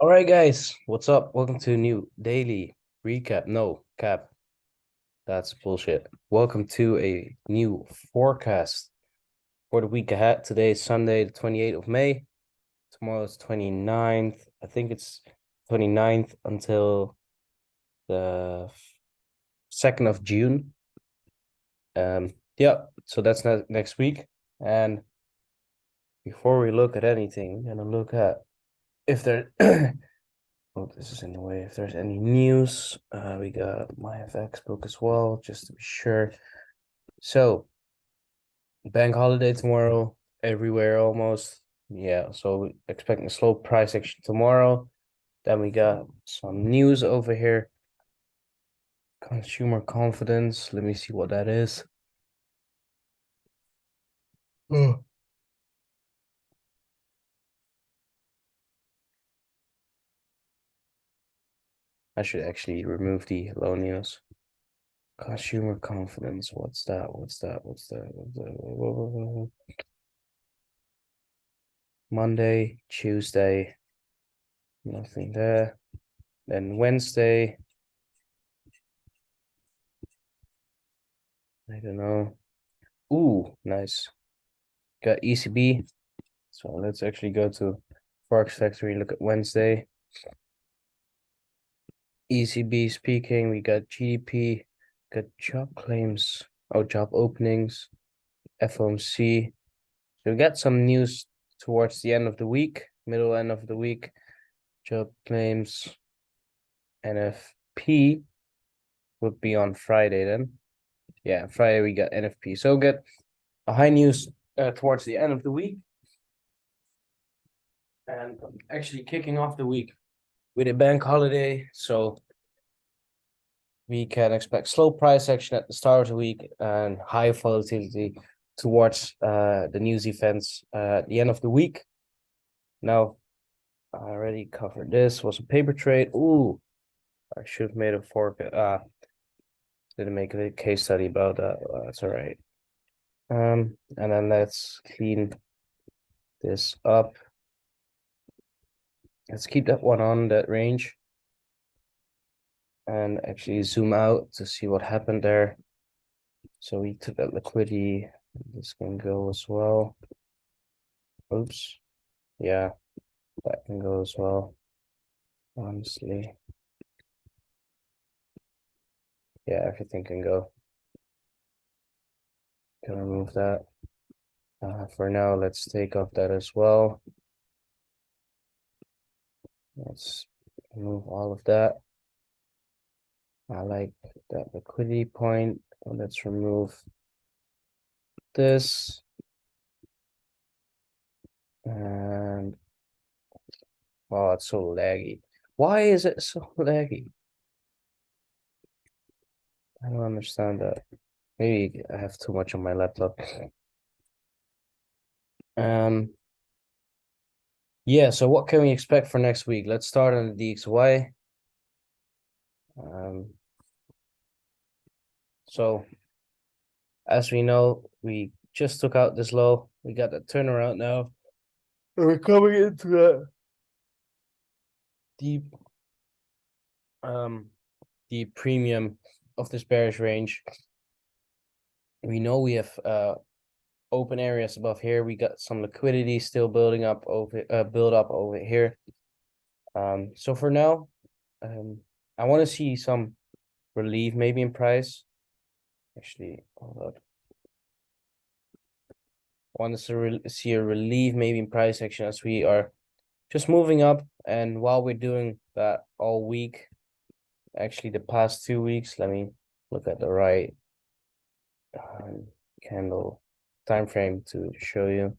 All right, guys, what's up? Welcome to a new daily recap. No, cap. That's bullshit. Welcome to a new forecast for the week ahead. Today is Sunday, the 28th of May. Tomorrow is 29th. I think it's 29th until the 2nd of June. Yeah, so that's next week. And before we look at anything, we're gonna look at if there oh, this is in the way. If there's any news, we got my FX book as well, just to be sure. So, bank holiday tomorrow, everywhere almost. Yeah, so expecting a slow price action tomorrow. Then we got some news over here. Consumer confidence. Let me see what that is. Oh. I should actually remove the low news. Consumer confidence. What's that? What's that? What's that? Monday, Tuesday, nothing there. Then Wednesday, I don't know. Ooh, nice. Got ECB. So let's actually go to Forex Factory, look at Wednesday. ECB speaking, we got GDP, got job claims, job openings, FOMC. So we got some news towards the end of the week, middle end of the week. Job claims, NFP would be on Friday then. Yeah, Friday we got NFP. So get a high news towards the end of the week. And actually kicking off the week with a bank holiday. So we can expect slow price action at the start of the week and high volatility towards the news events at the end of the week. Now, I already covered this. Was a paper trade. Ooh, I should have made a didn't make a case study about that. That's all right. And then let's clean this up. Let's keep that one on that range and actually zoom out to see what happened there. So we took that liquidity. This can go as well. Oops. Yeah, that can go as well. Honestly. Yeah, everything can go. Can remove that. For now, let's take off that as well. Let's remove all of that. I like that liquidity point. Let's remove this. And oh, it's so laggy. Why is it so laggy? I don't understand that. Maybe I have too much on my laptop. Yeah, so what can we expect for next week? Let's start on the DXY. So as we know, we just took out this low. We got the turnaround now. And we're coming into that deep the premium of this bearish range. We know we have open areas above here. We got some liquidity still build up over here. So for now, I want to see some relief maybe in price. Actually, hold up. I want to see a relief maybe in price action as we are just moving up. And while we're doing that all week, actually the past 2 weeks, let me look at the right candle time frame to show you.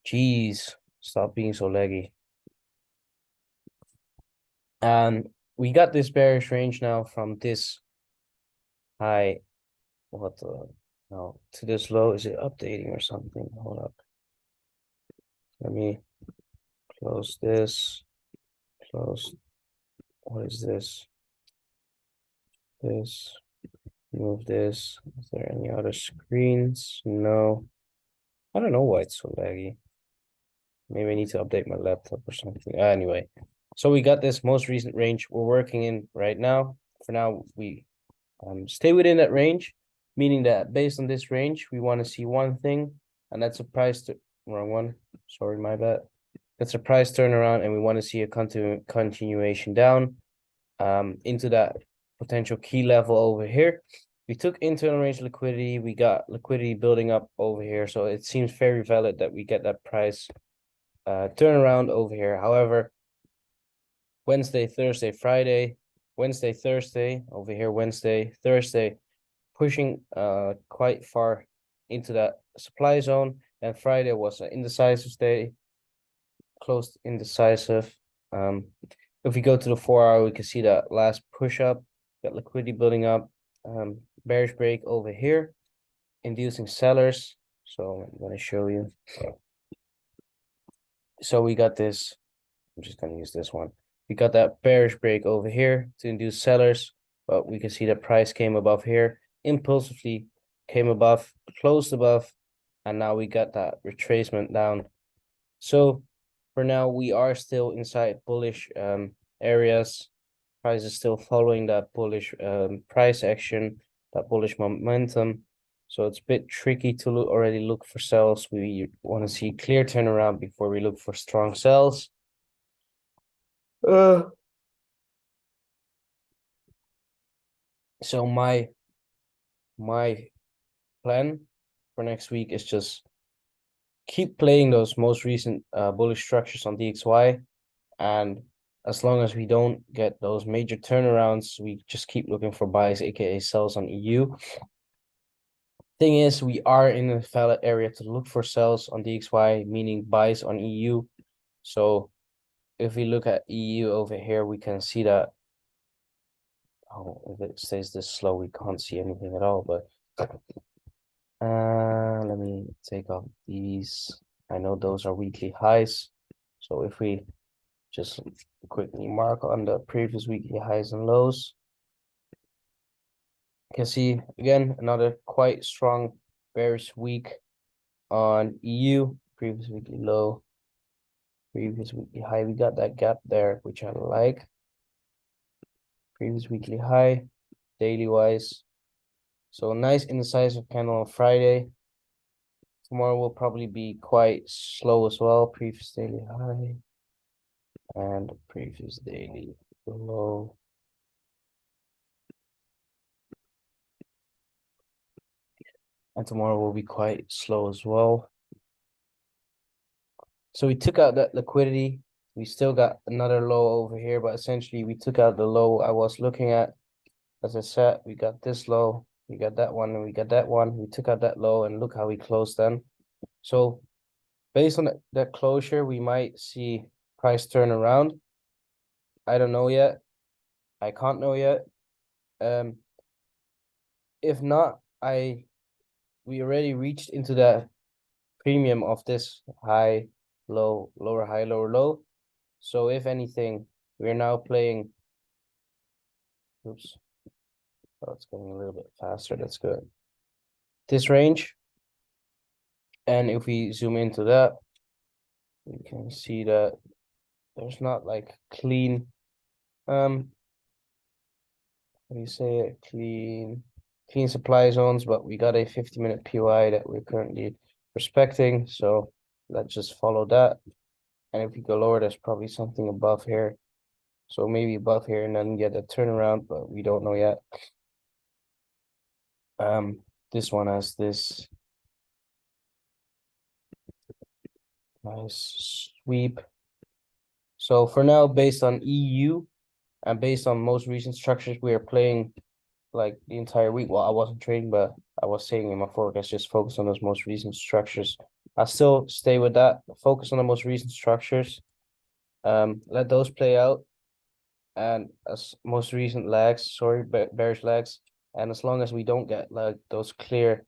Jeez, stop being so laggy. And we got this bearish range now from this high, no, to this low. Is it updating or something? Hold up. Let me close this. Close. What is this? This. Move this. Is there any other screens? No. I don't know why it's so laggy. Maybe I need to update my laptop or something. Anyway, So we got this most recent range we're working in right now. For now, we stay within that range, meaning that based on this range, we want to see one thing, and that's a price to wrong one. Sorry, my bad. That's a price turnaround, and we want to see a continuation down into that potential key level over here. We took internal range liquidity. We got liquidity building up over here. So it seems very valid that we get that price turnaround over here. However, Wednesday, Thursday, Friday, Wednesday, Thursday, over here, Wednesday, Thursday, pushing quite far into that supply zone. And Friday was an indecisive day, closed indecisive. If we go to the 4-hour, we can see that last push up, got liquidity building up, bearish break over here, inducing sellers. So I'm going to show you. So we got this. I'm just going to use this one. We got that bearish break over here to induce sellers, but we can see the price came above here, impulsively came above, closed above, and now we got that retracement down. So for now, we are still inside bullish areas. Price is still following that bullish price action, that bullish momentum. So it's a bit tricky to already look for sells. We want to see clear turnaround before we look for strong sells. So my plan for next week is just keep playing those most recent bullish structures on DXY, and as long as we don't get those major turnarounds, we just keep looking for buys, aka sells on EU. Thing is, we are in a valid area to look for sells on DXY, meaning buys on EU. So if we look at EU over here, we can see that, oh, if it stays this slow, we can't see anything at all, but let me take off these. I know those are weekly highs. So if we just quickly mark on the previous weekly highs and lows, you can see again another quite strong bearish week on EU. Previous weekly low, previous weekly high. We got that gap there, which I like. Previous weekly high, daily wise. So nice indecisive candle on Friday. Tomorrow will probably be quite slow as well. Previous daily high and previous daily low. And tomorrow will be quite slow as well. So we took out that liquidity. We still got another low over here, but essentially we took out the low I was looking at. As I said, we got this low, we got that one, and we got that one. We took out that low, and look how we closed then. So based on that closure, we might see price turn around. I don't know yet. I can't know yet. If not, we already reached into that premium of this high, low, lower, high, lower, low. So if anything, we're now playing. Oops. Oh, it's going a little bit faster. That's good. This range. And if we zoom into that, we can see that there's not like clean, how do you say it? Clean supply zones, but we got a 50-minute POI that we're currently respecting. So let's just follow that. And if we go lower, there's probably something above here. So maybe above here and then get a turnaround, but we don't know yet. This one has this nice sweep. So for now, based on EU and based on most recent structures, we are playing like the entire week. Well, I wasn't trading, but I was saying in my forecast, just focus on those most recent structures. I still stay with that. Focus on the most recent structures. Let those play out. And as most recent lags, sorry, bearish lags. And as long as we don't get like those clear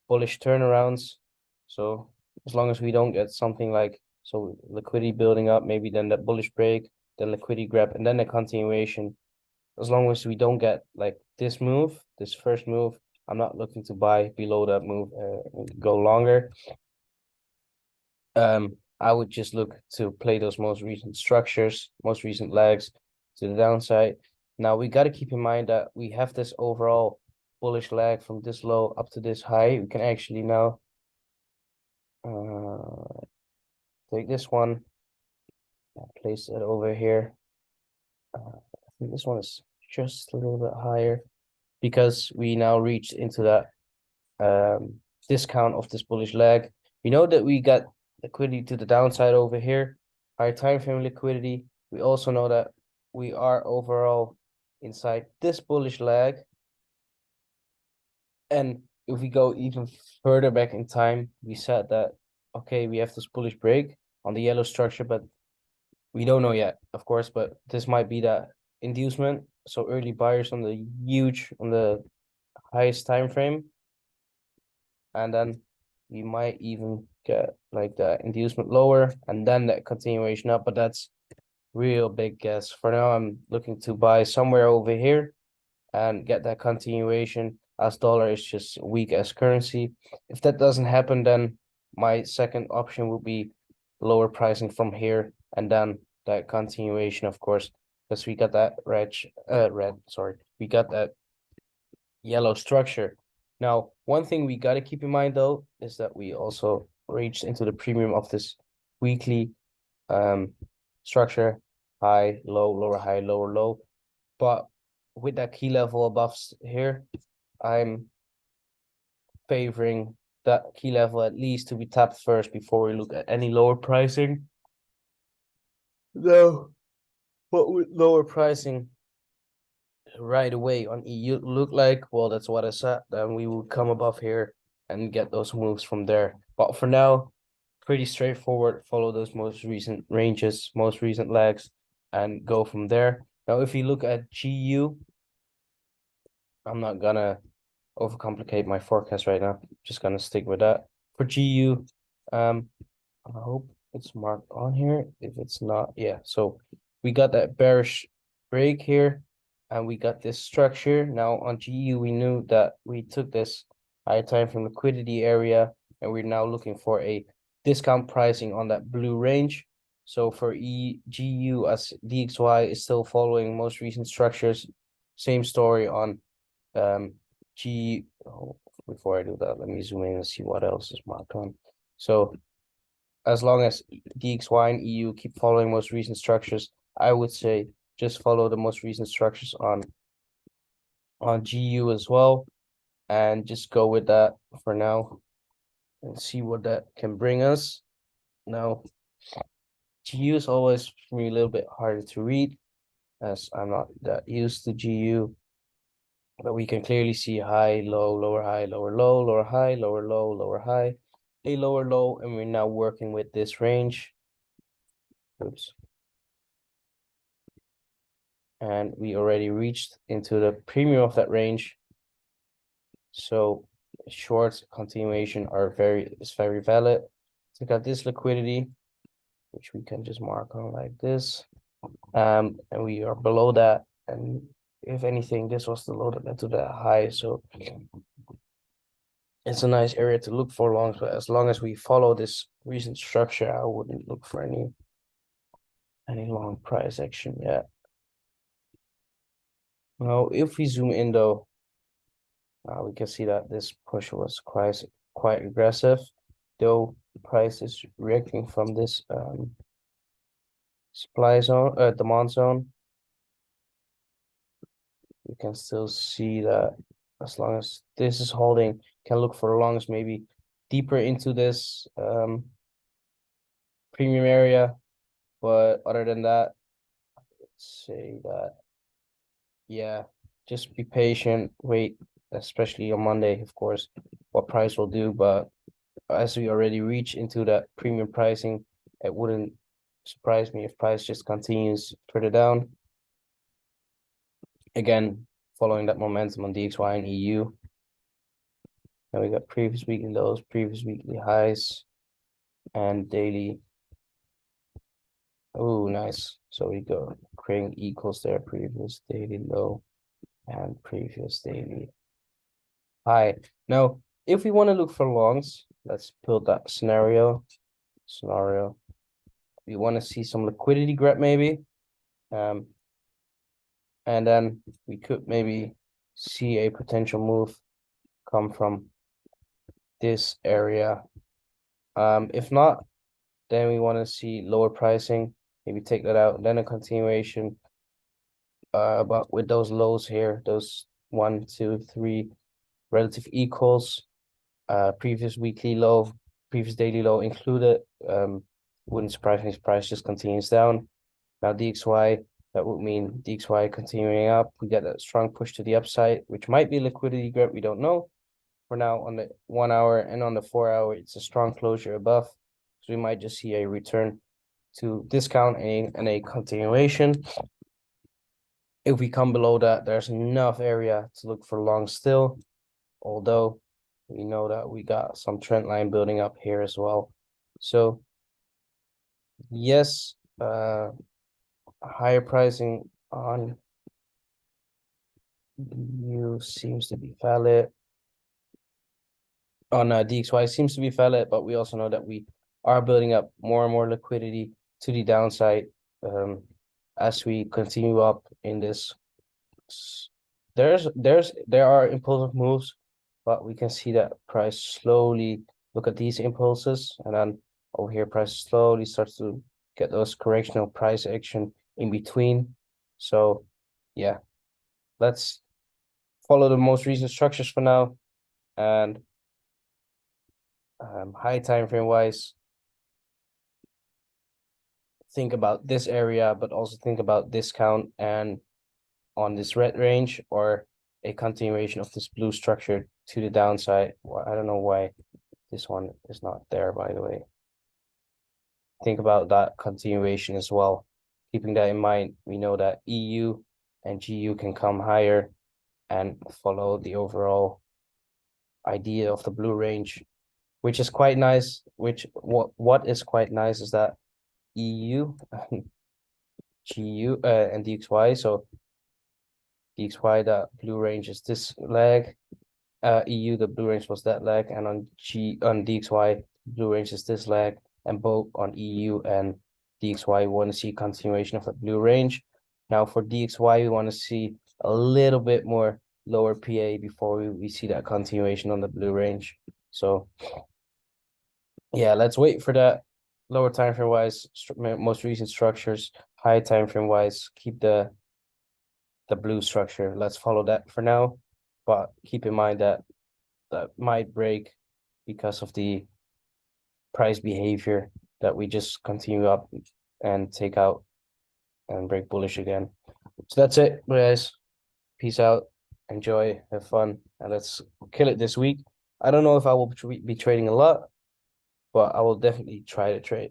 bullish turnarounds, so as long as we don't get something like so liquidity building up, maybe then that bullish break, then liquidity grab, and then the continuation. As long as we don't get like this move, this first move, I'm not looking to buy below that move, go longer. I would just look to play those most recent structures, most recent legs to the downside. Now we got to keep in mind that we have this overall bullish leg from this low up to this high. We can actually now take this one, place it over here. I think this one is just a little bit higher because we now reached into that discount of this bullish leg. We know that we got liquidity to the downside over here, higher time frame liquidity. We also know that we are overall inside this bullish leg. And if we go even further back in time, we said that, okay, we have this bullish break on the yellow structure, but we don't know yet, of course, but this might be that inducement. So early buyers on the highest time frame. And then we might even get like the inducement lower and then that continuation up, but that's real big guess. For now, I'm looking to buy somewhere over here and get that continuation as dollar is just weak as currency. If that doesn't happen, then my second option would be lower pricing from here and then that continuation, of course, because we got that we got that yellow structure. Now, one thing we got to keep in mind though is that we also reached into the premium of this weekly structure, high, low, lower, high, lower, low. But with that key level above here, I'm favoring that key level at least to be tapped first before we look at any lower pricing. No, what would lower pricing right away on EU look like? Well, that's what I said. Then we would come above here and get those moves from there. But for now, pretty straightforward. Follow those most recent ranges, most recent legs, and go from there. Now, if you look at GU, I'm not gonna overcomplicate my forecast right now. Just gonna stick with that. For GU, I hope it's marked on here. If it's not, yeah. So we got that bearish break here, and we got this structure. Now on GU, we knew that we took this higher time from liquidity area, and we're now looking for a discount pricing on that blue range. So for GU, as DXY is still following most recent structures, same story on before I do that, let me zoom in and see what else is marked on. So as long as DXY and EU keep following most recent structures, I would say just follow the most recent structures on GU as well, and just go with that for now and see what that can bring us. Now, GU is always for me a little bit harder to read as I'm not that used to GU. But we can clearly see high, low, lower high, lower low, lower high, lower low, lower high, a lower low, and we're now working with this range. Oops. And we already reached into the premium of that range. So shorts continuation is very valid. So we got this liquidity, which we can just mark on like this. And we are below that. And if anything, this was the low that led to the high. So it's a nice area to look for longs, but as long as we follow this recent structure, I wouldn't look for any long price action yet. Now, if we zoom in though, we can see that this push was quite aggressive, though price is reacting from this supply zone, demand zone. You can still see that as long as this is holding, can look for longs maybe deeper into this premium area. But other than that, let's say that, yeah, just be patient, wait, especially on Monday, of course, what price will do. But as we already reach into that premium pricing, it wouldn't surprise me if price just continues further down. Again, following that momentum on DXY and EU. And we got previous weekly lows, previous weekly highs, and daily. Oh, nice. So we go creating equals there, previous daily low and previous daily high. Now, if we want to look for longs, let's build that scenario. we want to see some liquidity grab maybe. And then we could maybe see a potential move come from this area. If not, then we want to see lower pricing, maybe take that out, then a continuation. But with those lows here, those 1, 2, 3 relative equals, previous weekly low, previous daily low included, wouldn't surprise me if price just continues down. Now DXY, that would mean DXY continuing up. We get a strong push to the upside, which might be liquidity grab, we don't know. For now, on the 1 hour and on the 4 hour, it's a strong closure above. So we might just see a return to discount and a continuation. If we come below that, there's enough area to look for long still, although we know that we got some trend line building up here as well. So yes, higher pricing on EU seems to be valid. On DXY seems to be valid, but we also know that we are building up more and more liquidity to the downside as we continue up in this. There are impulsive moves, but we can see that price slowly look at these impulses, and then over here price slowly starts to get those correctional price action in between. So yeah, let's follow the most recent structures for now. And high time frame wise, think about this area, but also think about discount and on this red range, or a continuation of this blue structure to the downside. Well, I don't know why this one is not there, by the way. Think about that continuation as well. Keeping that in mind, we know that EU and GU can come higher and follow the overall idea of the blue range, which is quite nice. What is quite nice is that EU, GU, and DXY. So DXY, the blue range is this leg. EU, the blue range was that leg, and on DXY, blue range is this leg, and both on EU and DXY, we want to see continuation of the blue range. Now for DXY, we want to see a little bit more lower PA before we see that continuation on the blue range. So yeah, let's wait for that. Lower time frame wise, most recent structures, high time frame wise, keep the blue structure. Let's follow that for now, but keep in mind that that might break because of the price behavior that we just continue up and take out and break bullish again. So that's it, guys. Peace out. Enjoy, have fun, and let's kill it this week. I don't know if I will be trading a lot, but I will definitely try to trade.